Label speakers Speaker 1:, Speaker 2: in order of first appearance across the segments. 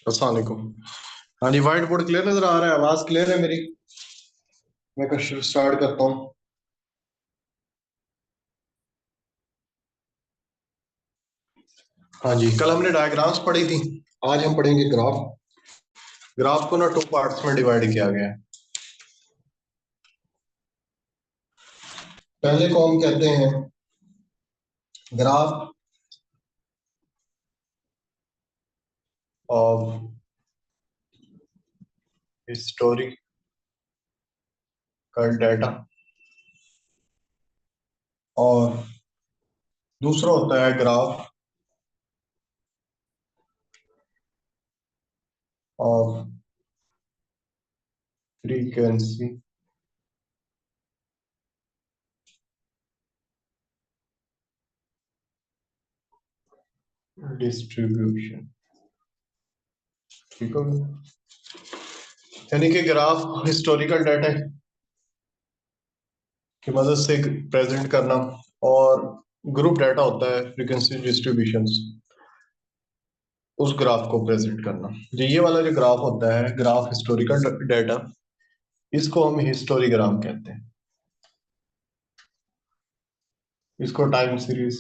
Speaker 1: अस्सलाम वालेकुम। हाँ जी, व्हाइट बोर्ड क्लियर नजर आ रहा है? आवाज क्लियर है मेरी? मैं क्वेश्चन स्टार्ट करता हूँ। हाँ जी, कल हमने डायग्राम्स पढ़ी थी। आज हम पढ़ेंगे ग्राफ। ग्राफ को ना टू पार्ट्स में डिवाइड किया गया है। पहले को हम कहते हैं ग्राफ ऑफ हिस्टोरिकल डाटा, और दूसरा होता है ग्राफ ऑफ फ्रीक्वेंसी डिस्ट्रीब्यूशन। ठीक हो गया? यानी कि ग्राफ हिस्टोरिकल डाटा की मदद से प्रेजेंट करना, और ग्रुप डाटा होता है फ्रीक्वेंसी डिस्ट्रीब्यूशन, उस ग्राफ को प्रेजेंट करना। जो ये वाला जो ग्राफ होता है, ग्राफ हिस्टोरिकल डाटा, इसको हम हिस्टोरीग्राम कहते हैं। इसको टाइम सीरीज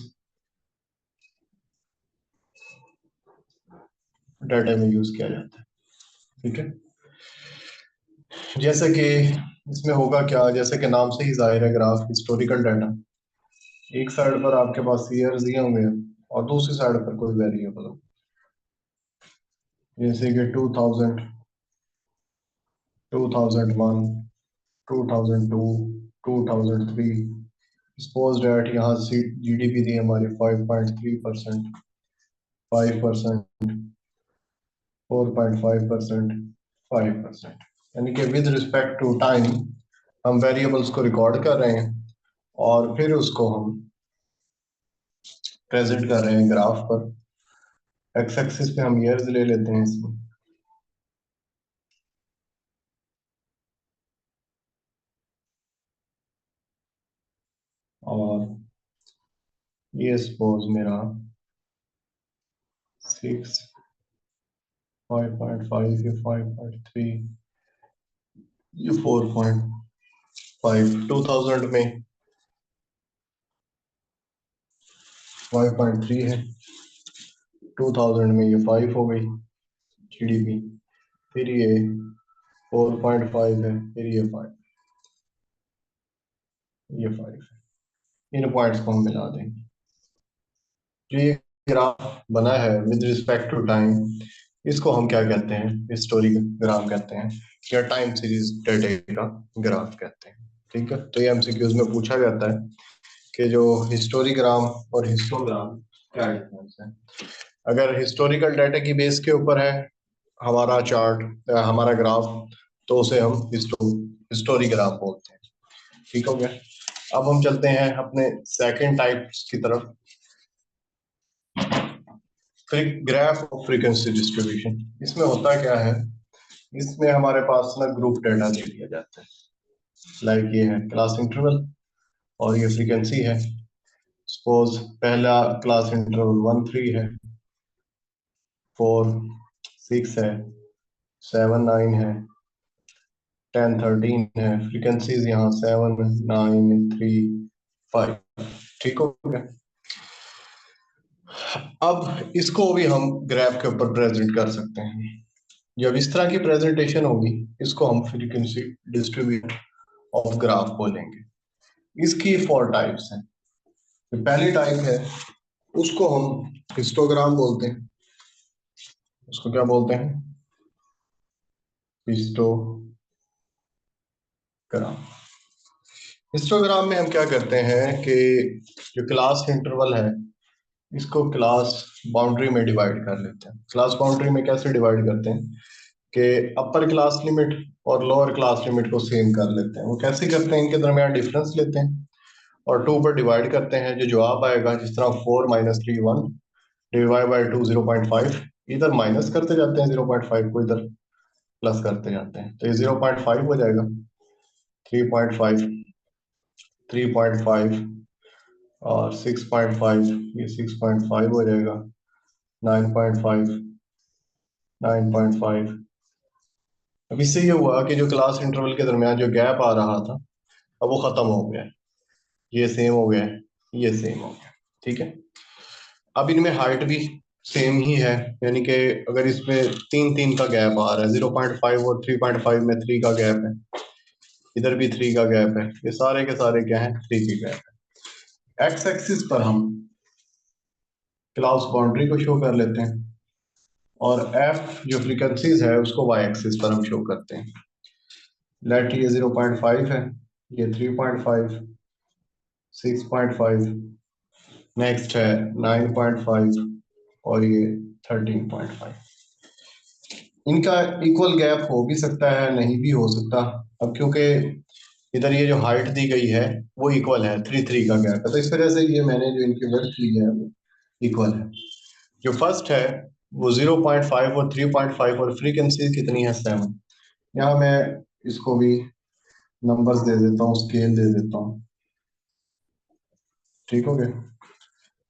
Speaker 1: डाटा में यूज किया जाता है। ठीक है, जैसे कि इसमें होगा क्या, जैसे कि नाम से ही जाहिर है, ग्राफ हिस्टोरिकल डाटा। एक साइड पर आपके पास ईयर्स दिए होंगे और दूसरी साइड पर कोई वेरिएबल हो, जैसे कि 2000, 2001, 2002, 2003। सपोज डैट यहाँ से जीडीपी दी हमारी 5.3%, 5%, 4.5%, 5%। यानी कि विद रिस्पेक्ट टू टाइम हम वेरिएबल्स को रिकॉर्ड कर रहे हैं और फिर उसको हम प्रेजेंट कर रहे हैं ग्राफ पर। एक्स एक्सिस पे हम ईयर्स ले लेते हैं इसमें, और ये सपोज मेरा 6, 5.5, ये 5.3, ये 4.5। 2000 में 5.3 है, 2000 में ये 5 हो गई जीडीपी, फिर ये 4.5 है, फिर ये 5, ये 5 है। इन पॉइंट्स को हम मिला देंगे। जो ये ग्राफ बना है विद रिस्पेक्ट टू टाइम, इसको हम क्या कहते हैं? हिस्टोरिकल ग्राफ कहते हैं, या टाइम सीरीज डाटा का ग्राफ कहते हैं। ठीक है, तो ये एमसीक्यूज में पूछा जाता है कि जो हिस्टोरीग्राम और हिस्टोग्राम क्या डिफरेंस है। अगर हिस्टोरिकल डाटा की बेस के ऊपर है हमारा चार्ट, हमारा ग्राफ, तो उसे हम हिस्टोरीग्राफ बोलते हैं। ठीक हो गया? अब हम चलते हैं अपने सेकंड टाइप्स की तरफ, ग्राफ ऑफ फ्रीक्वेंसी डिस्ट्रीब्यूशन। इसमें होता क्या है, इसमें हमारे पास ना ग्रुप डाटा दे दिया जाता है। लाइक ये है क्लास इंटरवल और ये फ्रीक्वेंसी है। सपोज पहला क्लास इंटरवल 1 3 है, 4 6 है, 7 9 है, 10 13 है। फ्रीक्वेंसीज यहाँ 7 9 3 5। ठीक हो गया? अब इसको भी हम ग्राफ के ऊपर प्रेजेंट कर सकते हैं। जब इस तरह की प्रेजेंटेशन होगी, इसको हम फ्रीक्वेंसी डिस्ट्रीब्यूशन ऑफ ग्राफ बोलेंगे। इसकी 4 टाइप्स हैं। जो पहली टाइप है उसको हम हिस्टोग्राम बोलते हैं। उसको क्या बोलते हैं? हिस्टोग्राम। हिस्टोग्राम में हम क्या करते हैं कि जो क्लास इंटरवल है, इसको क्लास बाउंड्री में डिवाइड कर लेते हैं। क्लास बाउंड्री में कैसे डिवाइड करते हैं कि अपर क्लास लिमिट और लोअर क्लास लिमिट को सेम कर लेते हैं। वो कैसे करते हैं? इनके दरमियान डिफरेंस लेते हैं और 2 पर डिवाइड करते हैं। जो जवाब आएगा, जिस तरह 4 - 3 1, डिवाइड बाई 2 0.5, इधर माइनस करते जाते हैं 0.5 को, इधर प्लस करते जाते हैं, तो ये 0.5 हो जाएगा। 3.5, 3.5 और 6.5, ये 6.5 हो जाएगा। 9.5, 9.5। अब इससे ये हुआ कि जो क्लास इंटरवल के दरमियान जो गैप आ रहा था अब वो खत्म हो गया है। ये सेम हो गया है, ये सेम हो गया। ठीक है, अब इनमें हाइट भी सेम ही है, यानी कि अगर इसमें तीन तीन का गैप आ रहा है, 0.5 और 3.5 में 3 का गैप है, इधर भी 3 का गैप है, ये सारे के सारे क्या है, 3 के गैप है। एक्स एक्सिस पर हम क्लास बाउंड्री को शो कर लेते हैं और एफ जो फ्रीक्वेंसीज है उसको वाई एक्सिस पर हम शो करते हैं। लेट ये 0.5 है, ये 3.5, 6.5, नेक्स्ट है 9.5 और ये 13.5। इनका इक्वल गैप हो भी सकता है, नहीं भी हो सकता। अब क्योंकि इधर ये जो हाइट दी गई है वो इक्वल है, 3 का गैप है, तो इस वजह से ये मैंने जो इनकी वर्थ ली है वो इक्वल है। जो फर्स्ट है वो 0.5 और 3.5 और फ्रीक्वेंसी कितनी है, 7। यहाँ मैं इसको भी नंबर्स दे देता हूँ, स्केल दे देता हूँ। ठीक हो गया,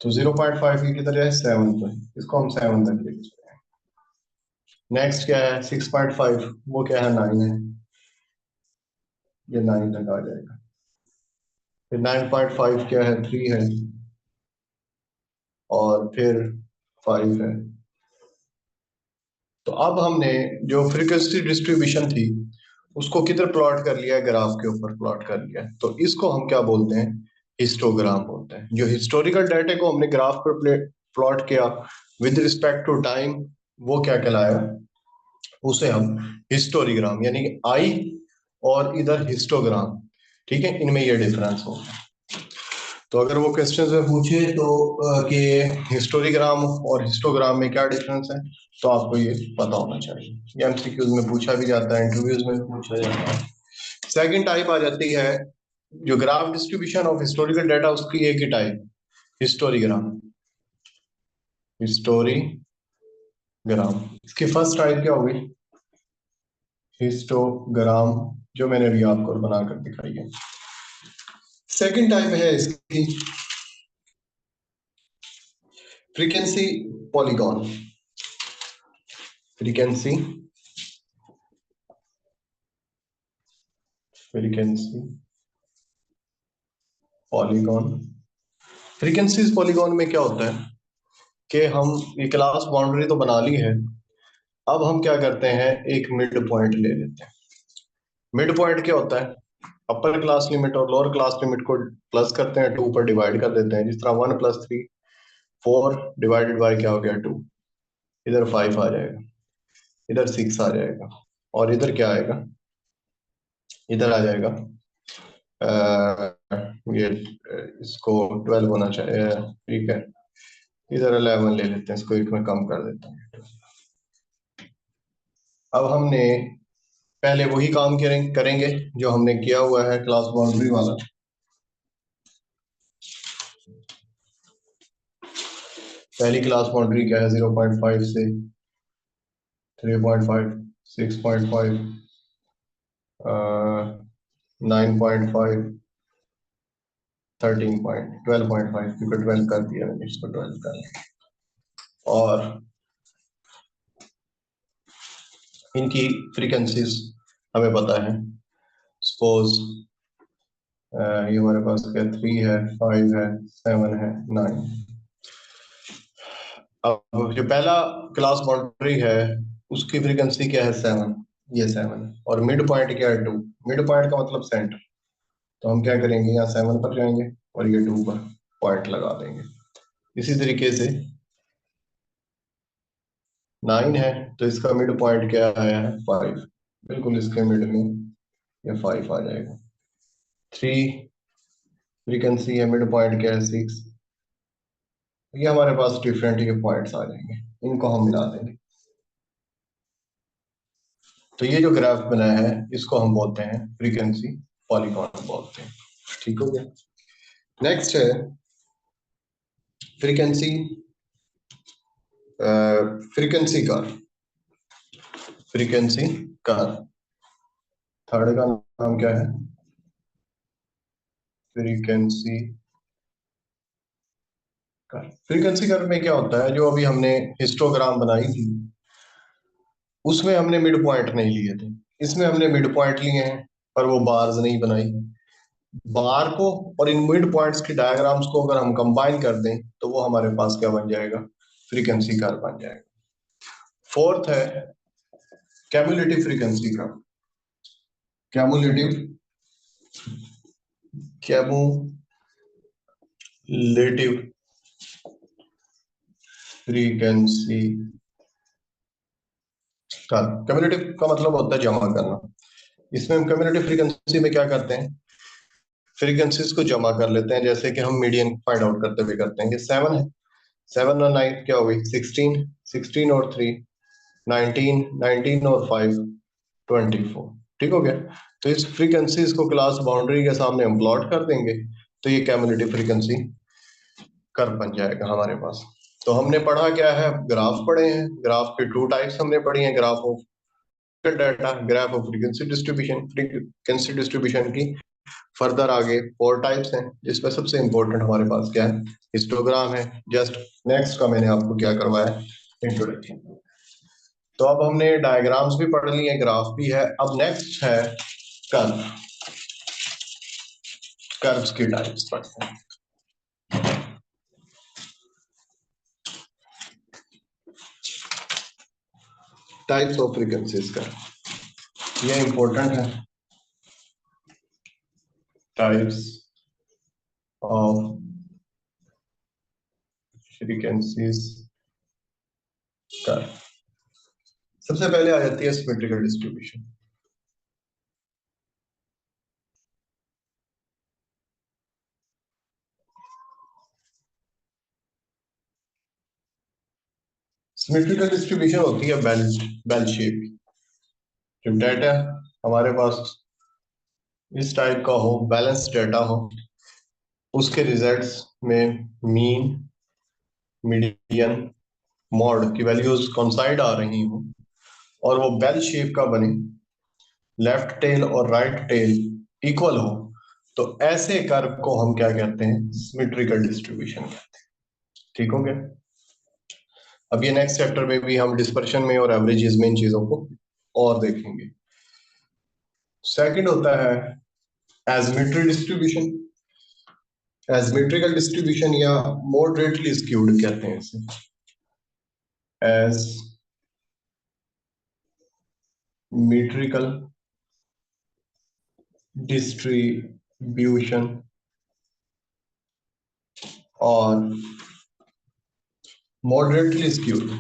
Speaker 1: तो 0.5 की किधर है, 7 पर, इसको हम 7 तक लेके चलेंगे। नेक्स्ट क्या है 6.5, वो क्या है 9 है, ये 9 तक आ जाएगा। फिर 9.5 क्या है, 3 है, और फिर 5 है। तो अब हमने जो फ्रीक्वेंसी डिस्ट्रीब्यूशन थी उसको किधर प्लॉट कर लिया है, ग्राफ के ऊपर प्लॉट कर लिया है, तो इसको हम क्या बोलते हैं, हिस्टोग्राम बोलते हैं। जो हिस्टोरिकल डाटा को हमने ग्राफ पर प्लॉट किया विद रिस्पेक्ट टू टाइम, वो क्या कहलाया, उसे हम हिस्टोरिग्राम, यानी कि आई और इधर हिस्टोग्राम। ठीक है, इनमें ये डिफरेंस होगा। तो अगर वो क्वेश्चन में पूछे तो कि हिस्टोरिग्राम और हिस्टोग्राम में क्या डिफरेंस है, तो आपको ये पता होना चाहिए। ये एमसीक्यूज में पूछा भी जाता है, इंटरव्यूज में पूछा जाता है। सेकंड टाइप आ जाती है जो graph distribution of historical data, उसकी एक ही टाइप, हिस्टोरिग्राम। हिस्टोरिग्राम, इसकी फर्स्ट टाइप क्या होगी, हिस्टोग्राम, जो मैंने अभी आपको बनाकर दिखाई है। सेकंड टाइप है इसकी frequency polygon. Frequency frequency polygon. Frequencies polygon में क्या होता है कि हम ये क्लास बाउंड्री तो बना ली है, अब हम क्या करते हैं, एक मिड पॉइंट ले लेते हैं। मिड पॉइंट क्या होता है, अपर क्लास लिमिट और लोअर क्लास लिमिट को प्लस करते हैं, 2 पर डिवाइड कर देते हैं। जिस तरह 1 + 3 4 डिवाइडेड बाय क्या हो गया, 2। इधर 5 आ जाएगा, इधर 6 आ जाएगा, और इधर क्या आएगा, इधर आ जाएगा ये इसको 12 होना चाहिए। ठीक है, इधर 11 ले लेते हैं, इसको एक में कम कर देते हैं। अब हमने पहले वही काम करेंगे जो हमने किया हुआ है क्लास बाउंड्री वाला। पहली क्लास बाउंड्री क्या है, 0.5 से 3.5, 6.5, 9.5, 12.5, क्योंकि 12 कर दिया मैंने, इसको 12 कर दिया। और इनकी फ्रीक्वेंसीज हमें पता है। सपोज ये हमारे पास क्या, 3 है, 5 है, 7 है, 9। अब जो पहला क्लास बाउंड्री है उसकी फ्रीक्वेंसी क्या है, 7, ये 7 है, और मिड पॉइंट क्या है, 2। मिड पॉइंट का मतलब सेंटर, तो हम क्या करेंगे, यहाँ 7 पर जाएंगे और ये 2 पर पॉइंट लगा देंगे। इसी तरीके से 9 है, तो इसका मिड पॉइंट क्या आया है, 5, बिल्कुल इसके मिड में ये 5 आ जाएगा। 3 फ्रीक्वेंसी है, मिड पॉइंट क्या है, 6। ये हमारे पास डिफरेंट ये पॉइंट्स आ जाएंगे, इनको हम मिला देंगे। तो ये जो ग्राफ बना है इसको हम बोलते हैं फ्रीक्वेंसी पॉलीगॉन बोलते हैं। ठीक हो गया। नेक्स्ट है फ्रीक्वेंसी फ्रीक्वेंसी का, फ्रीक्वेंसी का थर्ड का नाम क्या है, फ्रीक्वेंसी कर्व। फ्रीक्वेंसी कर्व में क्या होता है, जो अभी हमने हिस्टोग्राम बनाई थी उसमें हमने मिड पॉइंट नहीं लिए थे, इसमें हमने मिड पॉइंट लिए हैं पर वो बार्स नहीं बनाई। बार को और इन मिड पॉइंट्स के डायग्राम्स को अगर हम कंबाइन कर दें तो वो हमारे पास क्या बन जाएगा, फ्रीक्वेंसी कर्व बन जाएगा। फोर्थ है cumulative frequency curve. Cumulative cumulative frequency curve. Cumulative का मतलब होता है जमा करना। इसमें हम कैमुलेटिव फ्रीक्वेंसी में क्या करते हैं, फ्रीक्वेंसीज को जमा कर लेते हैं, जैसे कि हम मीडियन फाइंड आउट करते हुए करते हैं। ये 7 है, 7 और 9 क्या हो गई 16, 16 और 3 19, 19 और 5 24। ठीक हो गया। तो इस फ्रीक्वेंसीज को क्लास बाउंड्री के सामने हम प्लॉट कर देंगे तो ये कैमुलेटिव फ्रीक्वेंसी कर्व बन जाएगा हमारे पास। तो हमने पढ़ा क्या है, ग्राफ पढ़े हैं। ग्राफ के टू टाइप्स हमने पढ़ी हैं, graph of data, graph of frequency distribution. Frequency distribution की फर्दर आगे 4 टाइप्स हैं, जिसमें सबसे इंपॉर्टेंट हमारे पास क्या है, हिस्टोग्राम है। जस्ट नेक्स्ट का मैंने आपको क्या करवाया, इंट्रोडक्शन। तो अब हमने डायग्राम्स भी पढ़ लिए, ग्राफ भी है। अब नेक्स्ट है कर्व। कर्व्स की टाइप्स पढ़ते हैं। टाइप्स ऑफ फ्रीक्वेंसीज का ये इंपॉर्टेंट है। Types of frequencies curve. सबसे पहले आ जाती है सिमेट्रिकल डिस्ट्रीब्यूशन। सिमेट्रिकल डिस्ट्रीब्यूशन होती है बेल बेल शेप। जब डाटा हमारे पास इस टाइप का हो, बैलेंस डाटा हो, उसके रिजल्ट्स में मीन, मीडियन, मॉड की वैल्यूज कॉन्साइड आ रही हो और वो बेल शेप का बने, लेफ्ट टेल और राइट टेल इक्वल हो, तो ऐसे कर्व को हम क्या कहते हैं, सिमेट्रिकल डिस्ट्रीब्यूशन कहते हैं। ठीक हो गया। अब ये नेक्स्ट चैप्टर में भी हम डिस्पर्शन में और एवरेजेस में इन चीजों को और देखेंगे। सेकंड होता है एजिमेट्री डिस्ट्रीब्यूशन। एजिमेट्रिकल डिस्ट्रीब्यूशन या मॉडरेटली स्क्यूड कहते हैं इसे। एज मीट्रिकल डिस्ट्रीब्यूशन और moderately skewed.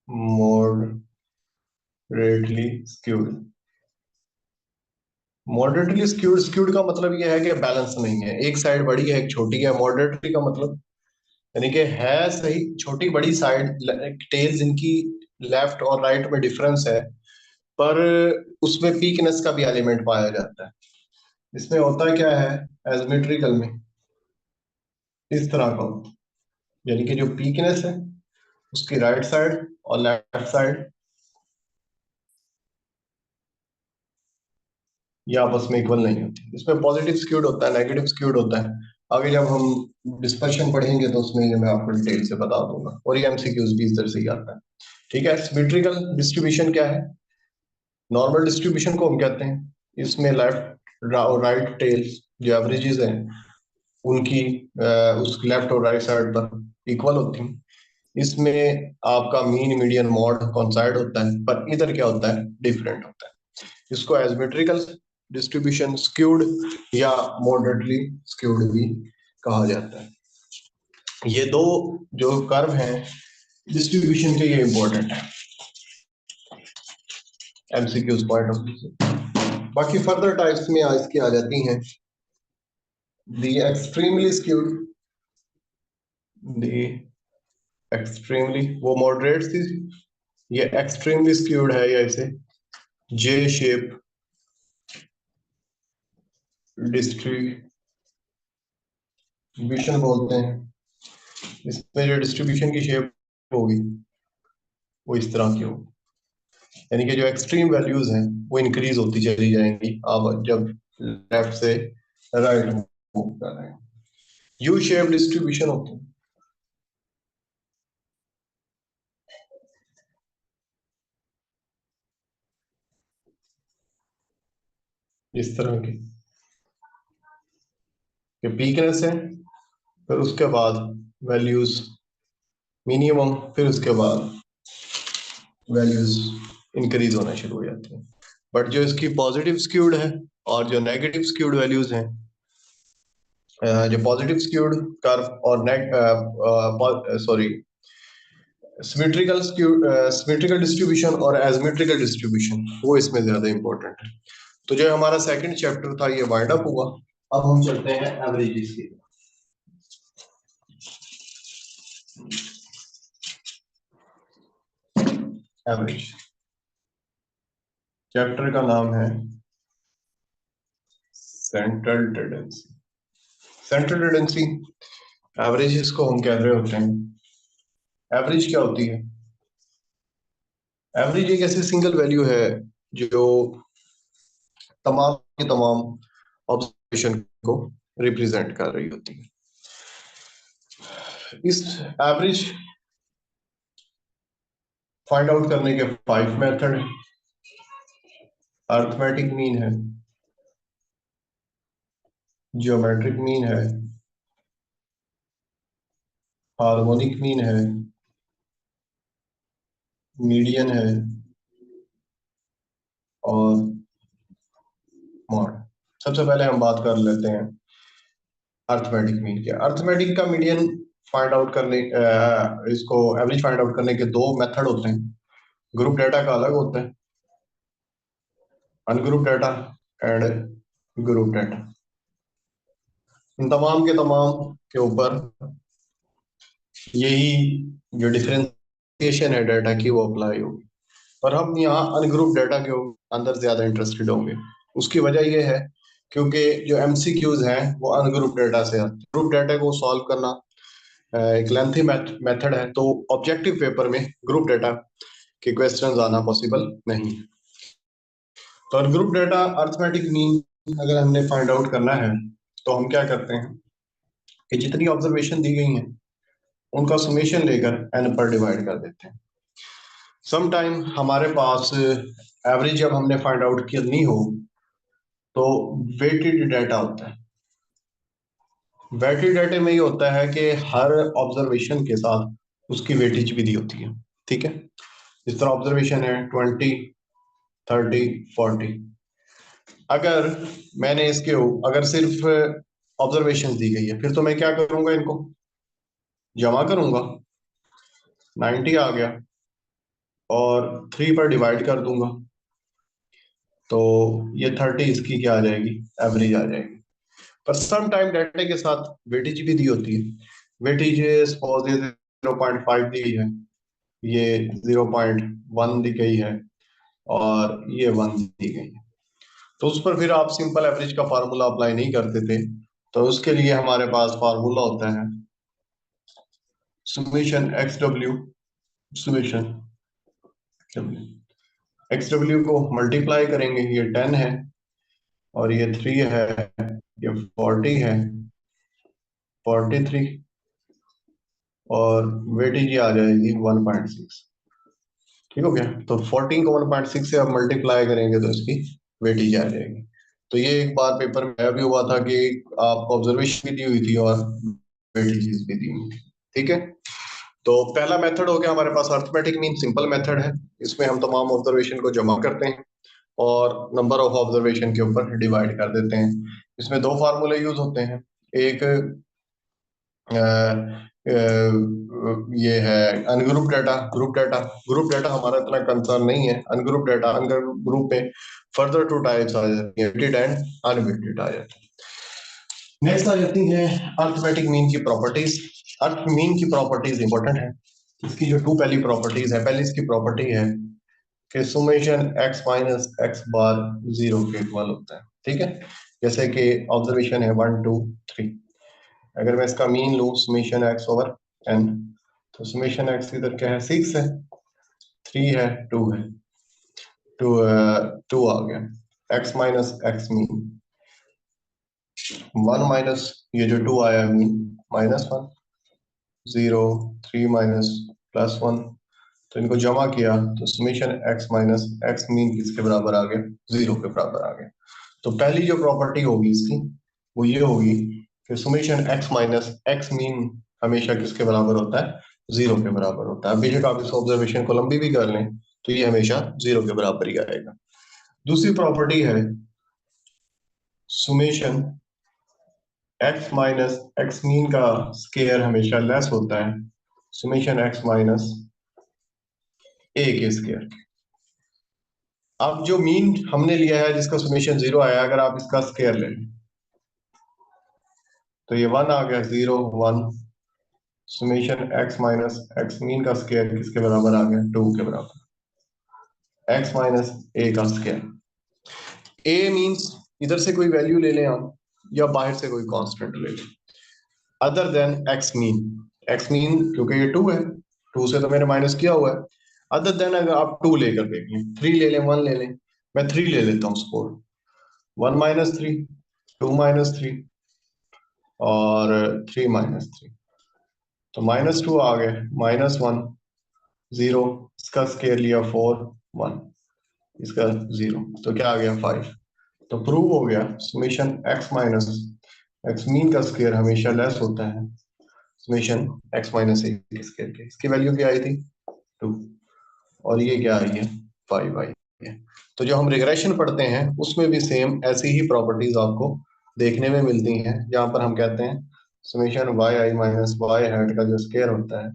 Speaker 1: Moderately skewed. Moderately skewed, skewed का मतलब यह है कि बैलेंस नहीं है, एक साइड बड़ी है एक छोटी है। मॉडरेटली का मतलब यानी कि है सही, छोटी बड़ी साइड टेल्स इनकी लेफ्ट और राइट में डिफरेंस है, पर उसमें पीकनेस का भी एलिमेंट पाया जाता है। इसमें होता क्या है एजिमेट्रिकल में, इस तरह का होता है, यानी कि जो पीकनेस है उसकी राइट साइड और लेफ्ट साइड ये आपस में इक्वल नहीं होती। इसमें पॉजिटिव स्क्यूड होता है, नेगेटिव स्क्यूड होता है। आगे जब हम डिस्कशन पढ़ेंगे तो उसमें ये मैं आपको डिटेल से बता दूंगा, और ये एमसीक्यूज भी इस तरह से ही आता है। ठीक है। सिमेट्रिकल डिस्ट्रीब्यूशन क्या है, नॉर्मल डिस्ट्रीब्यूशन को हम कहते हैं। इसमें लेफ्ट और राइट टेल्स जो एवरेजेस हैं उनकी उस लेफ्ट और राइट साइड पर इक्वल होती हैं। इसमें आपका मीन, मीडियन, मॉड कॉन्साइड होता है, पर इधर क्या होता है, डिफरेंट होता है। इसको एजिमेट्रिकल डिस्ट्रीब्यूशन स्क्यूड या मॉडरेटली स्क्यूड भी कहा जाता है। ये दो जो कर्व हैं डिस्ट्रीब्यूशन के, ये इंपॉर्टेंट है एमसीक्यूज पॉइंट ऑफ व्यू से। बाकी फर्दर टाइप्स में इसकी आ जाती हैं दी एक्सट्रीमली स्क्यूड। दी एक्सट्रीमली वो मॉडरेट थी, ये एक्सट्रीमली स्क्यूड है, या इसे जे शेप डिस्ट्रीब्यूशन बोलते हैं। इसमें जो डिस्ट्रीब्यूशन की शेप होगी वो इस तरह की होगी, यानी कि जो एक्सट्रीम वैल्यूज हैं वो इंक्रीज होती चली जाएंगी आप जब लेफ्ट से राइट मूव कर रहे हैं। यू शेप डिस्ट्रीब्यूशन होती है। इस तरह की पीकनेस है, फिर उसके बाद वैल्यूज मिनिमम, फिर उसके बाद वैल्यूज इंक्रीज होना शुरू हो जाती है। बट जो इसकी पॉजिटिव स्क्यूड है और जो नेगेटिव स्क्यूड वैल्यूज हैं, जो पॉजिटिव स्क्यूड कर्व और सॉरी सिमेट्रिकल डिस्ट्रीब्यूशन और एजिमेट्रिकल डिस्ट्रीब्यूशन, वो इसमें ज्यादा इंपॉर्टेंट है। तो जो हमारा सेकंड चैप्टर था ये वाइंड अप हुआ। अब हम चलते हैं एवरेजेस की। एवरेज चैप्टर का नाम है central tendency. Central tendency averages को हम कह रहे होते हैं। एवरेज क्या होती है? एवरेज एक ऐसी सिंगल वैल्यू है जो तमाम के तमाम ऑब्जर्वेशन को रिप्रेजेंट कर रही होती है। इस एवरेज फाइंड आउट करने के 5 मेथड है। अर्थमेटिक मीन है, जियोमेट्रिक मीन है, हार्मोनिक मीन है, मीडियन है और मॉड। सबसे पहले हम बात कर लेते हैं अर्थमेटिक मीन के। अर्थमेटिक का मीडियन फाइंड आउट करने इसको एवरेज फाइंड आउट करने के दो मेथड होते हैं। ग्रुप डेटा का अलग होता है, ungroup data and group data. इन तमाम के तमाम के ऊपर यही जो डिफरेंशिएशन है डेटा की वो अप्लाई होगी। पर हम यहाँ अनग्रुप डेटा के अंदर ज्यादा इंटरेस्टेड होंगे। उसकी वजह यह है क्योंकि जो एमसीक्यूज हैं वो अनग्रुप डेटा से आते हैं। ग्रुप डेटा को सॉल्व करना एक लेंथी मेथड है, तो ऑब्जेक्टिव पेपर में ग्रुप डेटा के क्वेश्चंस आना पॉसिबल नहीं है। तो ग्रुप डेटा अर्थमेटिक मीन अगर हमने फाइंड आउट करना है तो हम क्या करते हैं कि जितनी ऑब्जर्वेशन दी गई हैं उनका समेशन लेकर एन पर डिवाइड कर देते हैं। सम टाइम हमारे पास एवरेज जब हमने फाइंड आउट करनी हो तो वेटेड डेटा होता है। वेटेड डेटा में ये होता है कि हर ऑब्जर्वेशन के साथ उसकी वेटेज भी दी होती है। ठीक है, इस तरह ऑब्जर्वेशन है 20, 30, 40। अगर मैंने अगर सिर्फ ऑब्जर्वेशन दी गई है फिर तो मैं क्या करूंगा, इनको जमा करूंगा, 90 आ गया और 3 पर डिवाइड कर दूंगा तो ये 30 इसकी क्या आ जाएगी, एवरेज आ जाएगी। पर सम टाइम डाटा के साथ वेटेज भी दी होती है। वेटेज सपोज ये 0.5 दी है, ये 0.1 दी गई है और ये 1 दी गई है। तो उस पर फिर आप सिंपल एवरेज का फार्मूला अप्लाई नहीं करते थे, तो उसके लिए हमारे पास फार्मूला होता है summation x W, summation x W को मल्टीप्लाई करेंगे, ये 10 है और ये 3 है, ये 40 है, 43 और वेटेज ये आ जाएगी 1.6। ठीक हो गया। तो 14 को 1.6 से आप मल्टीप्लाई करेंगे तो इसकी वेटेज आ जाएगी। तो ये एक बार पेपर में भी हुआ था कि आपको ऑब्जर्वेशन भी दी हुई थी और वेटेज भी दी हुई थी। ठीक है, तो पहला मेथड हो गया हमारे पास अर्थमेटिक मीन, सिंपल मेथड है। इसमें हम तमाम ऑब्जर्वेशन को जमा करते हैं और नंबर ऑफ ऑब्जर्वेशन के ऊपर डिवाइड कर देते हैं। इसमें दो फार्मूले यूज होते हैं। एक ये है ungroup data, group data. Group data हमारा इतना कंसर्न नहीं है। अनग्रुप डाटा, अनग्रुप में फर्दर टू टाइप्स आ जाती है, वेटेड एंड अनवेटेड आ जाती है। नेक्स्ट आ जाती है अर्थमेटिक मीन की प्रॉपर्टीज। अर्थ मीन की प्रॉपर्टीज इंपॉर्टेंट है। इसकी जो टू पहली प्रॉपर्टीज है, पहली इसकी प्रॉपर्टी है कि सुमेशन x माइनस एक्स बार 0 के इक्वल होता है। ठीक है, जैसे कि ऑब्जर्वेशन है 1, 2, 3। अगर मैं इसका मीन लूं समेशन x ओवर n, तो समेशन x इधर क्या है, 6 है, 3 है, 2 है, 2 आ गया। x minus x mean 1 minus ये जो 2 आया मीन -1, 0, 3 माइनस +1। तो इनको जमा किया तो summation x minus x mean किसके बराबर आ गया, 0 के बराबर आ गया। तो पहली जो प्रॉपर्टी होगी इसकी वो ये होगी कि summation x minus x mean हमेशा किसके बराबर होता है, जीरो के बराबर होता है। बेशक आप इस ऑब्जर्वेशन को लंबी भी कर लें तो ये हमेशा जीरो के बराबर ही आएगा। दूसरी प्रॉपर्टी है summation x minus x mean का स्केयर हमेशा लेस होता है सुमेशन एक्स माइनस ए के स्केयर। अब जो मीन हमने लिया है जिसका सुमेशन जीरो आया, अगर आप इसका स्केयर ले लें तो ये वन आ गया, zero one. Summation x minus x mean का स्केयर किसके बराबर आ गया, टू के बराबर, एक्स माइनस ए का स्केयर। ए मीन्स इधर से कोई वैल्यू ले लें आप या बाहर से कोई कांस्टेंट ले लें other than x mean. X mean क्योंकि ये टू है, टू से तो मैंने माइनस किया हुआ है। अदर देन अगर आप टू लेकर देख लें, थ्री ले लें, वन ले लें, मैं थ्री ले लेता हूँ support, one minus three, two minus three और थ्री माइनस थ्री, तो माइनस टू आ गए, माइनस वन, जीरो, इसका स्केयर लिया फोर, वन, इसका जीरो, तो क्या आ गया फाइव। तो प्रूव हो गया summation x minus x mean का स्केयर हमेशा लेस होता है समेशन एक्स माइनस ए के स्केयर के। इसकी वैल्यू क्या आई थी, टू, और ये क्या आई है, फाइव आई है। तो जो हम रिग्रेशन पढ़ते हैं उसमें भी सेम ऐसी ही प्रॉपर्टीज आपको देखने में मिलती हैं, जहां पर हम कहते हैं समेशन वाई आई माइनस वाई हैट का जो स्केयर होता है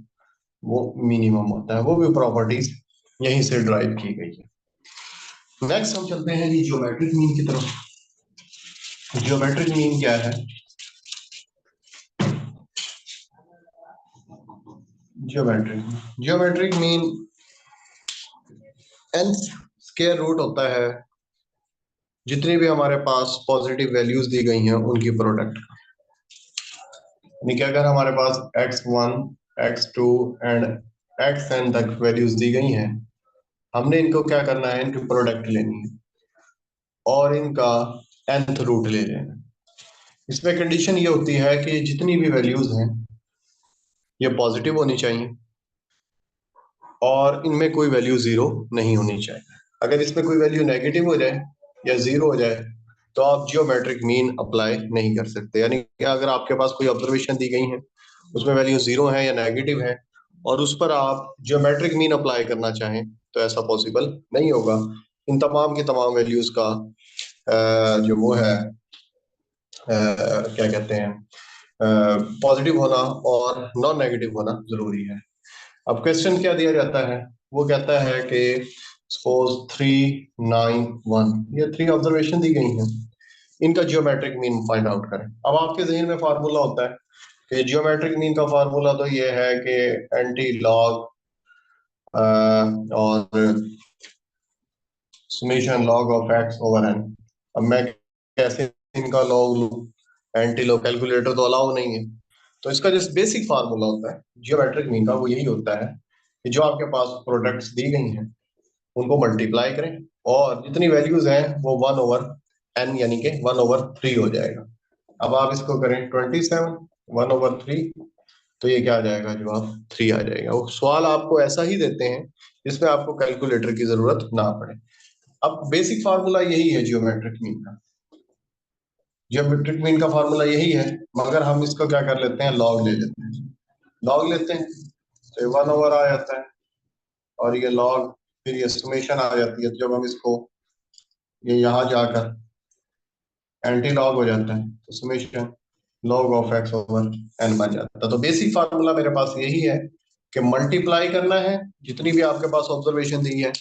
Speaker 1: वो मिनिमम होता है। वो भी प्रॉपर्टीज यहीं से ड्राइव की गई है। नेक्स्ट हम चलते हैं जी ज्योमेट्रिक मीन की तरफ। ज्योमेट्रिक मीन क्या है, geometric mean n square root होता है जितनी भी हमारे पास पॉजिटिव वैल्यूज दी गई हैं उनकी प्रोडक्ट का। यानी कि अगर हमारे पास x1 x2 एंड xn तक वैल्यूज दी गई हैं, हमने इनको क्या करना है, इनकी प्रोडक्ट लेनी है और इनका nth रूट ले लेना। इसमें कंडीशन ये होती है कि जितनी भी वैल्यूज हैं ये पॉजिटिव होनी चाहिए और इनमें कोई वैल्यू जीरो नहीं होनी चाहिए। अगर इसमें कोई वैल्यू नेगेटिव हो जाए या जीरो हो जाए तो आप जियोमेट्रिक मीन अप्लाई नहीं कर सकते। यानी कि अगर आपके पास कोई ऑब्जर्वेशन दी गई है उसमें वैल्यू जीरो है या नेगेटिव है और उस पर आप जियोमेट्रिक मीन अप्लाई करना चाहें तो ऐसा पॉसिबल नहीं होगा। इन तमाम की तमाम वैल्यूज का जो वो है क्या कहते हैं, पॉजिटिव होना और नॉन नेगेटिव होना जरूरी है। अब क्वेश्चन क्या दिया जाता है, वो कहता है कि सपोज 391, ये थ्री ऑब्जर्वेशन दी गई हैं, इनका जियोमेट्रिक मीन फाइंड आउट करें। अब आपके जहन में फार्मूला होता है कि जियोमेट्रिक मीन का फार्मूला तो ये है कि एंटी लॉग और summation log of x over n. अब मैं कैसे इनका लॉग लूं, एंटी लॉग कैलकुलेटर तो अलाउ नहीं है। तो इसका जो बेसिक फार्मूला होता है जियोमेट्रिक मीन का वो यही होता है कि जो आपके पास प्रोडक्ट्स दी गई हैं उनको मल्टीप्लाई करें और जितनी वैल्यूज हैं वो वन ओवर एन यानी कि वन ओवर थ्री हो जाएगा। अब आप इसको करें 27 वन ओवर थ्री, तो ये क्या आ जाएगा, जवाब थ्री आ जाएगा। वो सवाल आपको ऐसा ही देते हैं जिसमें आपको कैलकुलेटर की जरूरत ना पड़े। अब बेसिक फार्मूला यही है जियोमेट्रिक मीन का, जियोमेट्रिक मीन का फार्मूला यही है, मगर हम इसको क्या कर लेते हैं, लॉग ले लेते हैं। लॉग लेते हैं तो ये वन ओवर आ जाता है और ये लॉग फिर ये सुमेशन आ जाती है। तो जब हम इसको ये यहाँ जाकर एंटी लॉग हो जाता है तो summation log of x over n बन जाता है। तो बेसिक फार्मूला मेरे पास यही है कि मल्टीप्लाई करना है जितनी भी आपके पास ऑब्जर्वेशन दी है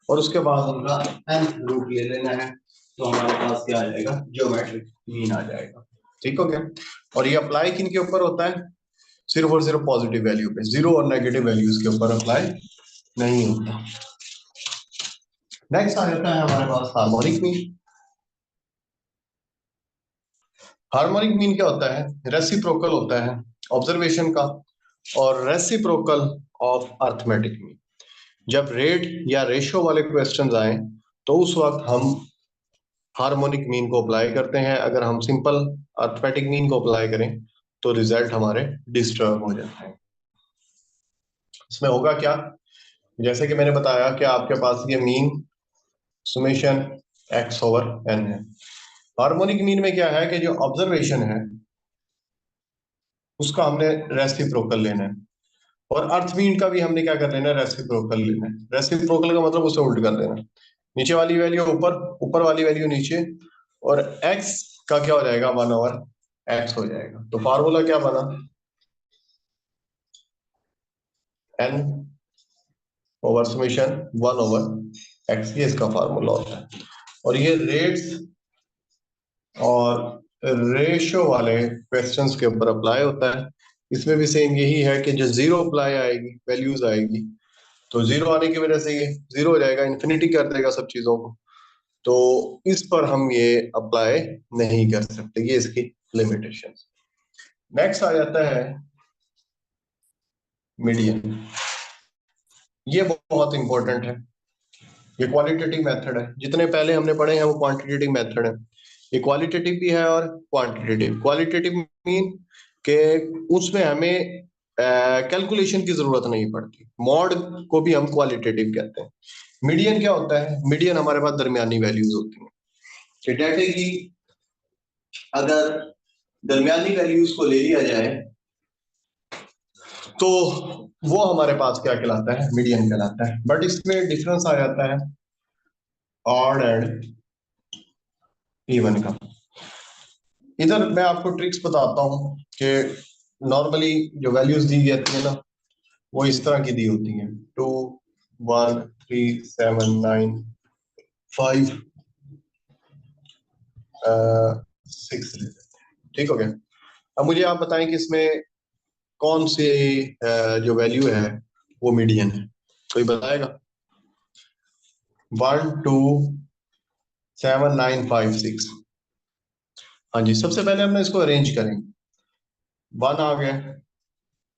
Speaker 1: और उसके बाद उनका एन रूट ले लेना है, तो हमारे पास क्या आ जाएगा, ज्योमेट्रिक मीन आ जाएगा। ठीक हो गया। और ये अप्लाई किन के ऊपर होता है, सिर्फ और सिर्फ पॉजिटिव वैल्यू पे, जीरो और नेगेटिव वैल्यूज के ऊपर अप्लाई नहीं होता। नेक्स्ट आ जाता है हमारे पास हार्मोनिक मीन। हार्मोनिक मीन क्या होता है, रेसिप्रोकल होता है ऑब्जर्वेशन का और रेसिप्रोकल ऑफ अर्थमेटिक मीन। जब रेट या रेशो वाले क्वेश्चंस आए तो उस वक्त हम हार्मोनिक मीन को अप्लाई करते हैं। अगर हम सिंपल अर्थमेटिक मीन को अप्लाई करें तो रिजल्ट हमारे डिस्टर्ब हो जाते हैं। इसमें होगा क्या, जैसे कि मैंने बताया कि आपके पास ये mean summation x over n है। हार्मोनिक मीन में क्या है कि जो ऑब्जर्वेशन है उसका हमने रेसिप्रोकल लेना है, और अर्थ मीन का भी हमने क्या कर लेना है, रेसिप्रोकल लेना है। रेसिप्रोकल का मतलब उसे उल्ट कर देना, नीचे वाली वैल्यू ऊपर, ऊपर वाली वैल्यू नीचे, और एक्स का क्या हो जाएगा, 1/x हो जाएगा। तो फार्मूला क्या बना, n ओवर समेशन 1/x, ये इसका फार्मूला होता है। और ये रेट्स और रेशो वाले क्वेश्चंस के ऊपर अप्लाई होता है। इसमें भी सेम यही है कि जो जीरो अप्लाई आएगी, वैल्यूज आएगी, तो जीरो आने की वजह से ये जीरो हो जाएगा, इन्फिनिटी कर देगा सब चीजों को। तो इस पर हम ये अप्लाई नहीं कर सकते, ये इसकी लिमिटेशन। नेक्स्ट आ जाता है मीडियन। ये बहुत इंपॉर्टेंट है, ये क्वालिटेटिव मेथड है। जितने पहले हमने पढ़े हैं वो क्वांटिटेटिव मेथड है, ये क्वालिटेटिव भी है और क्वांटिटेटिव। क्वालिटेटिव मीन के उसमें हमें कैलकुलेशन की जरूरत नहीं पड़ती, मॉड को भी हम क्वालिटेटिव कहते हैं। मीडियन क्या होता है, मीडियन हमारे पास दरमियानी वैल्यूज होती हैं कि डाटा की अगर दरमियानी वैल्यूज को ले लिया जाए तो वो हमारे पास क्या कहलाता है, मीडियन कहलाता है। बट इसमें डिफरेंस आ जाता है ऑड एंड इवन का। इधर मैं आपको ट्रिक्स बताता हूँ कि नॉर्मली जो वैल्यूज दी जाती है ना, वो इस तरह की दी होती हैं, 2 1 3 7 9 5 6 ठीक हो गया। अब मुझे आप बताएं कि इसमें कौन से जो वैल्यू है वो मीडियन है, कोई बताएगा? 1 2 7 9 5 6। हाँ जी, सबसे पहले हमने इसको अरेंज करेंगे। 1 आ गया,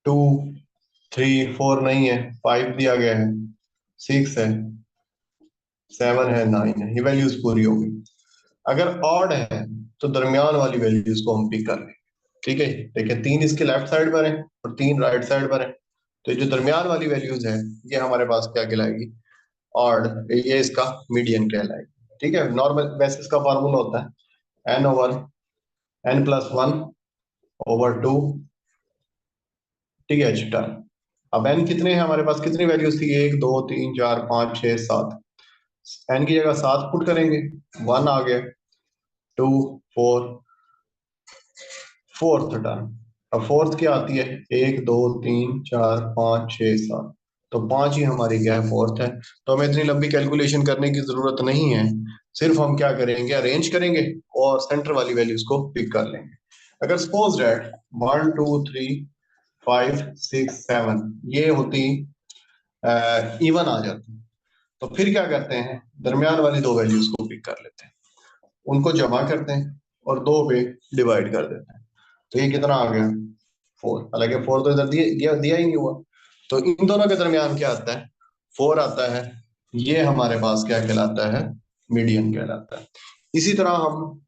Speaker 1: 2 3 4 नहीं है, 5 दिया गया है, 6 है, 7 है, 9 है, ये वैल्यूज पूरी हो गई। अगर ऑड है तो दरमियान वाली वैल्यूज को हम पिक कर लें। ठीक है, देखिए 3 इसके लेफ्ट साइड पर है और 3 राइट साइड पर है, तो ये जो दरमियान वाली वैल्यूज है ये हमारे पास क्या कहलाएगी, ऑड, ये इसका मीडियन कहलाएगी। ठीक है, नॉर्मल वैसे इसका फार्मूला होता है n over n+1/2 T H term. अब n कितने हैं हमारे पास, कितनी वैल्यूज थी, 1 2 3 4 5 6 7, n की जगह 7 पुट करेंगे, 1 आ गया, 2 4, फोर्थ टर्म। अब फोर्थ क्या आती है, 1 2 3 4 5 6 7, तो 5 ही हमारी क्या है, फोर्थ है। तो हमें इतनी लंबी कैलकुलेशन करने की जरूरत नहीं है, सिर्फ हम क्या करेंगे, अरेंज करेंगे और सेंटर वाली वैल्यूज को पिक कर लेंगे। अगर सपोज दैट 1 2 3 5 6 7 ये होती इवन आ जाती, तो फिर क्या करते हैं, दरमियान वाली दो वैल्यूज को पिक कर लेते हैं, उनको जमा करते हैं और दो पे डिवाइड कर देते हैं। तो ये कितना आ गया, 4। हालांकि 4 तो इधर दिया ही नहीं हुआ, तो इन दोनों के दरमियान क्या आता है, 4 आता है। ये हमारे पास क्या कहलाता है, मीडियन कहलाता है। इसी तरह हम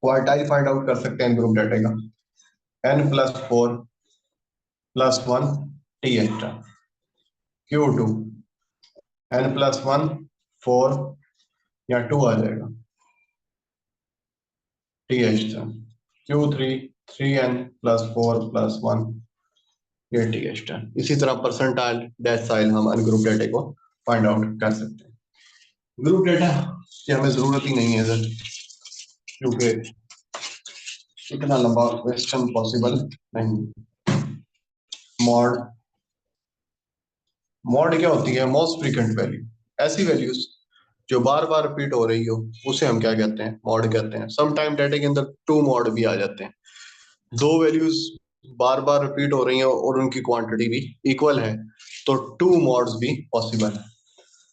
Speaker 1: क्वार्टाइल फाइंड आउट कर सकते हैं ग्रुप डाटा का, n+4+1 T extra Q2, n+1 4 या 2 आ जाएगा टी एक्स्ट्रा Q3 3n+4+1 ये टी एक्स्ट्रा। इसी तरह परसेंटाइल डेसिल हम अनग्रुप डाटा को फाइंड आउट कर सकते हैं। ग्रुप डाटा की हमें जरूरत ही नहीं है सर, क्योंकि इतना लंबा क्वेश्चन पॉसिबल नहीं। मॉड, मॉड क्या होती है, मोस्ट फ्रीक्वेंट वैल्यू, ऐसी वैल्यूज जो बार बार रिपीट हो रही हो उसे हम क्या कहते हैं, मॉड कहते हैं। सम टाइम डाटा के अंदर टू मॉड भी आ जाते हैं, दो वैल्यूज बार बार रिपीट हो रही हैं और उनकी क्वांटिटी भी इक्वल है, तो टू मॉड्स भी पॉसिबल है।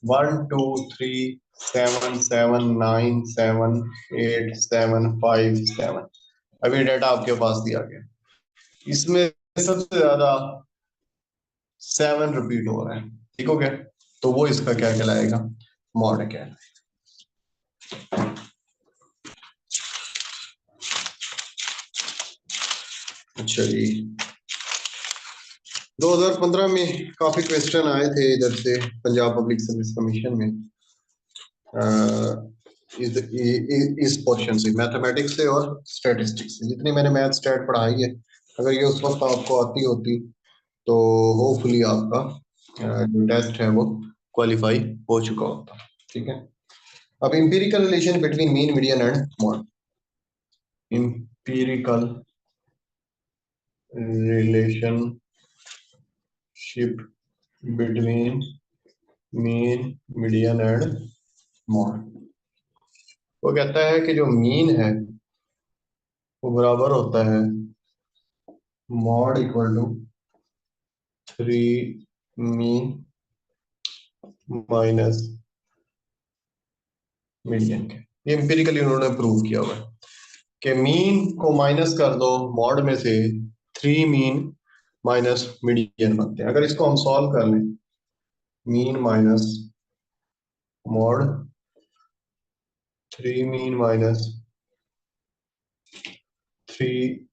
Speaker 1: 1 2 3 7 7 9 7 8 7 5 7, अभी डाटा आपके पास दिया गया, इसमें सबसे ज्यादा 7 रिपीट हो रहा है। ठीक हो गया, तो वो इसका क्या कहलाएगा, मॉड कहलाएगा। अच्छा जी, 2015 में काफी क्वेश्चन आए थे इधर से पंजाब पब्लिक सर्विस कमीशन में। इस पोर्शन से, मैथमेटिक्स से और स्टैटिस्टिक्स से, जितनी मैंने मैथ स्टैट पढ़ाई है, अगर ये उस वक्त आपको आती होती तो होपफुली आपका जो टेस्ट है वो क्वालिफाई हो चुका होता। ठीक है, अब empirical relation between mean, median and mod. Empirical relationship between mean, median and mod. वो कहता है कि जो मीन है वो बराबर होता है mode equal to 3 mean minus median के। ये एम्पिरिकली उन्होंने प्रूव किया हुआ है कि मीन को माइनस कर दो मॉड में से, 3 मीन माइनस मीडियन बनते हैं। अगर इसको हम सॉल्व कर लें, mean minus mod 3 mean minus 3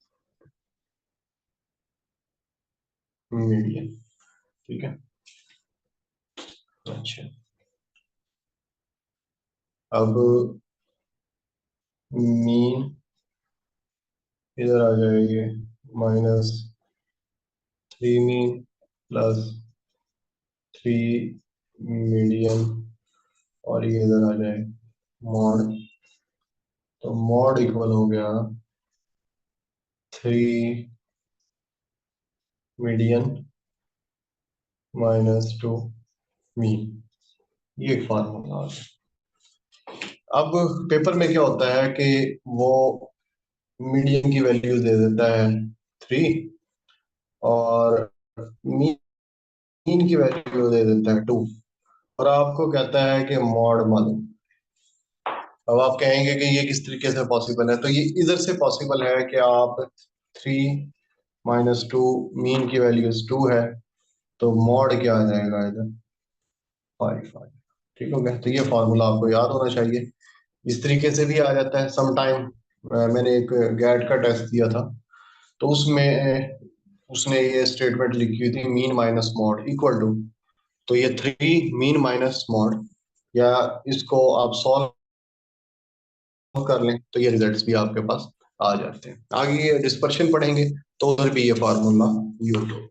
Speaker 1: median. ठीक है, अच्छा, अब मीन इधर आ जाएगी माइनस 3 मीन प्लस 3 मीडियन, और ये इधर आ जाए मॉड, तो मॉड इक्वल हो गया 3 मीडियन -2 मीन। ये एक फार्मूला है। अब पेपर में क्या होता है कि वो मीडियन की वैल्यू दे देता है 3 और मीन की वैल्यू दे देता है 2, और आपको कहता है कि मॉड मालूम। अब आप कहेंगे कि ये किस तरीके से पॉसिबल है, तो ये इधर से पॉसिबल है कि आप 3 - 2, मीन की वैल्यूज 2 है, तो मॉड क्या आ जाएगा इधर 5। ठीक हो गया, तो ये फॉर्मूला आपको याद होना चाहिए। इस तरीके से भी आ जाता है समटाइम। मैंने एक गैट का टेस्ट दिया था, तो उसमें उसने ये स्टेटमेंट लिखी हुई थी mean minus mode equal to, तो ये 3 मीन माइनस मॉड, या इसको आप सॉल्व कर लें तो ये रिजल्ट्स भी आपके पास आ जाते हैं। आगे ये डिस्पर्शन पढ़ेंगे तो उधर भी ये फार्मूला यूज होगा।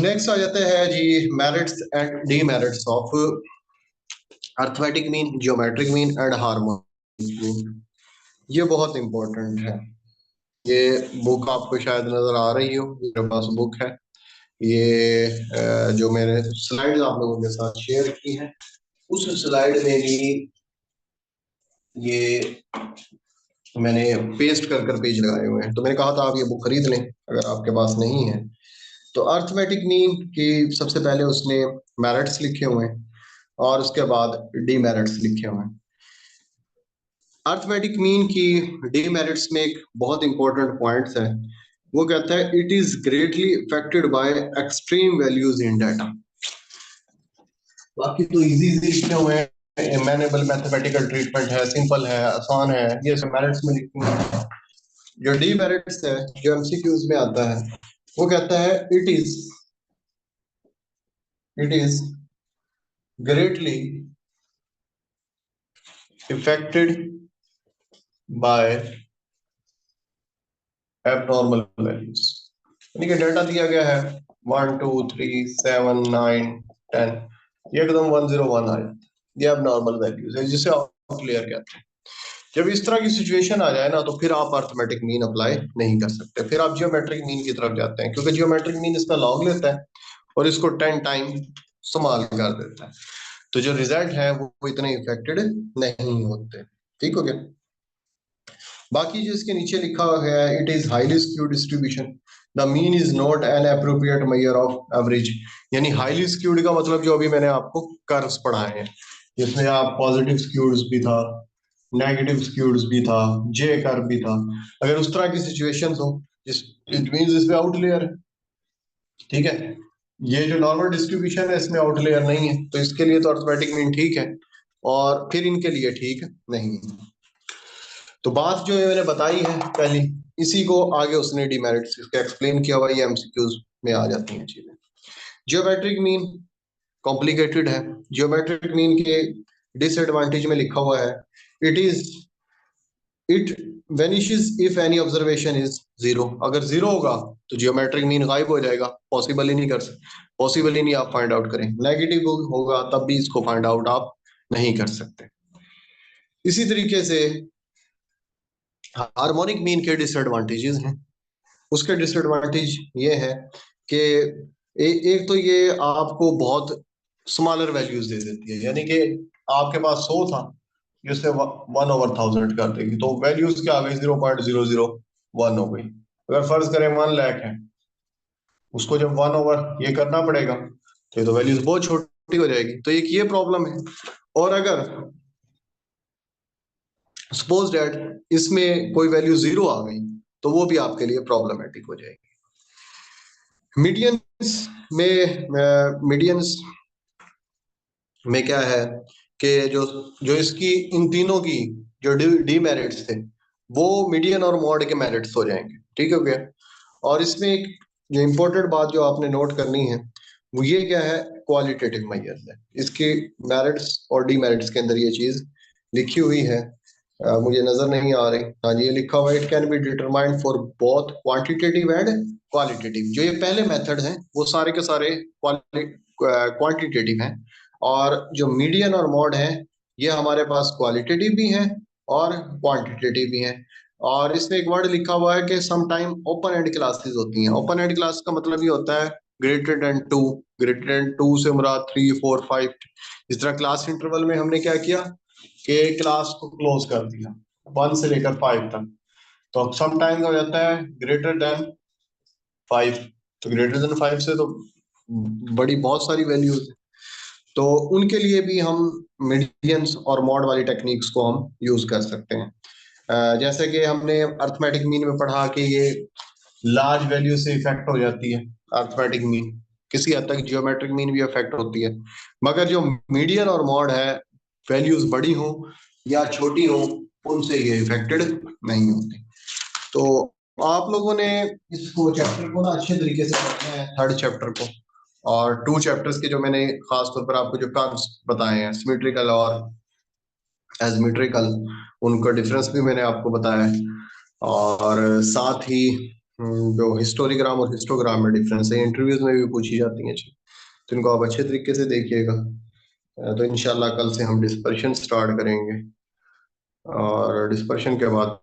Speaker 1: नेक्स्ट आ जाते हैं जी merits and demerits of arithmetic mean, geometric mean and harmonic mean. ये बहुत इंपॉर्टेंट है। ये बुक आपको शायद नजर आ रही हो, मेरे पास बुक है ये, जो मैंने स्लाइड्स आप लोगों के साथ शेयर की हैं, उस स्लाइड में भी ये मैंने पेस्ट कर कर पेज लगाए हुए हैं। तो मैंने कहा था आप ये बुक खरीद लें अगर आपके पास नहीं है। तो अर्थमेटिक मीन की सबसे पहले उसने मेरिट्स लिखे हुए हैं और उसके बाद डीमेरिट्स लिखे हुए हैं। अर्थमेटिक मीन की डीमेरिट्स में एक बहुत इंपॉर्टेंट पॉइंट्स है। वो कहता है it is greatly affected by extreme values in data. बाकी तो इजी इजी लिखे हुए हैं, मैनेबल मैथमेटिकल ट्रीटमेंट है, सिंपल है, आसान है, ये सब मेरिट्स में लिखे हैं। जो डीमेरिट्स है, जो एमसीक्यूज में आता है, वो कहता है it is greatly affected by abnormal values। यानी कि डाटा दिया गया है 1 2 3 7 9 10, ये एकदम 101 आया, ये abnormal वैल्यूज है जिसे आउटलेयर कहते हैं। जब इस तरह की सिचुएशन आ जाए ना, तो फिर आप अर्थमेटिक मीन अप्लाई नहीं कर सकते, फिर आप जियोमेट्रिक मीन की तरफ जाते हैं, क्योंकि जियोमेट्रिक मीन इसका लॉग लेता है और इसको 10 टाइम संभाल कर देता है, तो जो रिजल्ट है वो इतने इफेक्टेड नहीं होते। ठीक हो गया। बाकी जो इसके नीचे लिखा है, it is highly skewed distribution, the mean is not an appropriate measure of average. यानी हाईली स्क्यूड का मतलब जो अभी मैंने आपको कर्व्स पढ़ाए हैं, जिसमें आप पॉजिटिव स्क्यूड्स भी था, नेगेटिव स्क्यूड्स भी था, जे कर्व भी था, अगर उस तरह की सिचुएशंस हो, इट मींस इसमें आउटलेयर है। ठीक है, ये जो नॉर्मल डिस्ट्रीब्यूशन है इसमें आउटलेयर नहीं है, तो इसके लिए तो अर्थमेटिक मीन ठीक है, और फिर इनके लिए ठीक नहीं है। तो बात जो मैंने बताई है पहली, इसी को आगे उसने डीमेरिट्स इसका एक्सप्लेन किया हुआ, ये एमसीक्यूज में आ जाती हैं चीजें। जियोमेट्रिक मीन कॉम्प्लिकेटेड है। जियोमेट्रिक मीन के डिसएडवांटेज में लिखा हुआ है it vanishes if any observation is zero. अगर जीरो होगा तो जियोमेट्रिक मीन गायब हो जाएगा, पॉसिबल ही नहीं कर सकते, पॉसिबल ही नहीं आप फाइंड आउट करें। नेगेटिव होगा तब भी इसको फाइंड आउट आप नहीं कर सकते। इसी तरीके से हार्मोनिक मीन के डिसएडवांटेजेस हैं। उसके डिसएडवांटेज ये है कि एक तो ये आपको बहुत स्मॉलर वैल्यूज दे देती है, यानी कि आपके पास 100 था, ये उससे 1/1000 कर देगी, तो वैल्यूज क्या आ गई, 0.001 हो गई। अगर फर्ज करें 1 लाख है, उसको जब 1 ओवर ये करना पड़ेगा तो ये तो वैल्यूज बहुत छोटी हो जाएगी, तो एक ये प्रॉब्लम है। और अगर सपोज डेट इसमें कोई वैल्यू जीरो आ गई तो वो भी आपके लिए प्रॉब्लमेटिक हो जाएगी। मीडियंस में क्या है कि जो जो इसकी इन तीनों की जो डीमेरिट्स थे वो मीडियन और मॉड के मेरिट्स हो जाएंगे, ठीक है गया। और इसमें एक जो इम्पोर्टेंट बात जो आपने नोट करनी है वो ये क्या है, क्वालिटेटिव मेजर्स है। इसके मेरिट्स और डीमेरिट्स के अंदर ये चीज लिखी हुई है, मुझे नजर नहीं आ रही। हाँ जी, ये लिखा हुआ है, it can be determined for both quantitative and qualitative. जो ये पहले मेथड हैं वो सारे के सारे क्वांटिटेटिव हैं, और जो मीडियन और मॉड है ये हमारे पास क्वालिटेटिव भी हैं और क्वांटिटेटिव भी हैं। और इसमें एक वर्ड लिखा हुआ है कि some time open end classes होती हैं। ओपन एंड क्लास का मतलब ये होता है greater than two, greater than two से मुराद 3 4 5। इस तरह क्लास इंटरवल में हमने क्या किया कि क्लास को क्लोज कर दिया 1 से लेकर 5 तक, तो सम टाइम हो जाता है ग्रेटर देन 5। तो ग्रेटर देन 5 से तो बड़ी बहुत सारी वैल्यूज है, तो उनके लिए भी हम मीडियंस और मॉड वाली टेक्निक्स को हम यूज कर सकते हैं। जैसे कि हमने अर्थमेटिक मीन में पढ़ा कि ये लार्ज वैल्यू से इफेक्ट हो जाती है अर्थमेटिक मीन, किसी हद तक जियोमेट्रिक मीन भी इफेक्ट होती है, मगर जो मीडियन और मॉड है वैल्यूज बड़ी हो या छोटी हो उनसे ये इफेक्टेड नहीं होती। तो आप लोगों ने इसको चैप्टर को ना अच्छे तरीके से पढ़ना है, थर्ड चैप्टर को। और 2 चैप्टर्स के जो मैंने खास तौर पर आपको जो टर्म्स बताए हैं, सिमेट्रिकल और एजमेट्रिकल, उनका डिफरेंस भी मैंने आपको बताया है। और साथ ही जो हिस्टोरीग्राम और हिस्टोग्राम में डिफरेंस है, इंटरव्यूज में भी पूछी जाती हैं, तो इनको आप अच्छे तरीके से देखिएगा। तो इंशाल्लाह कल से हम डिस्पर्शन स्टार्ट करेंगे, और डिस्पर्शन के बाद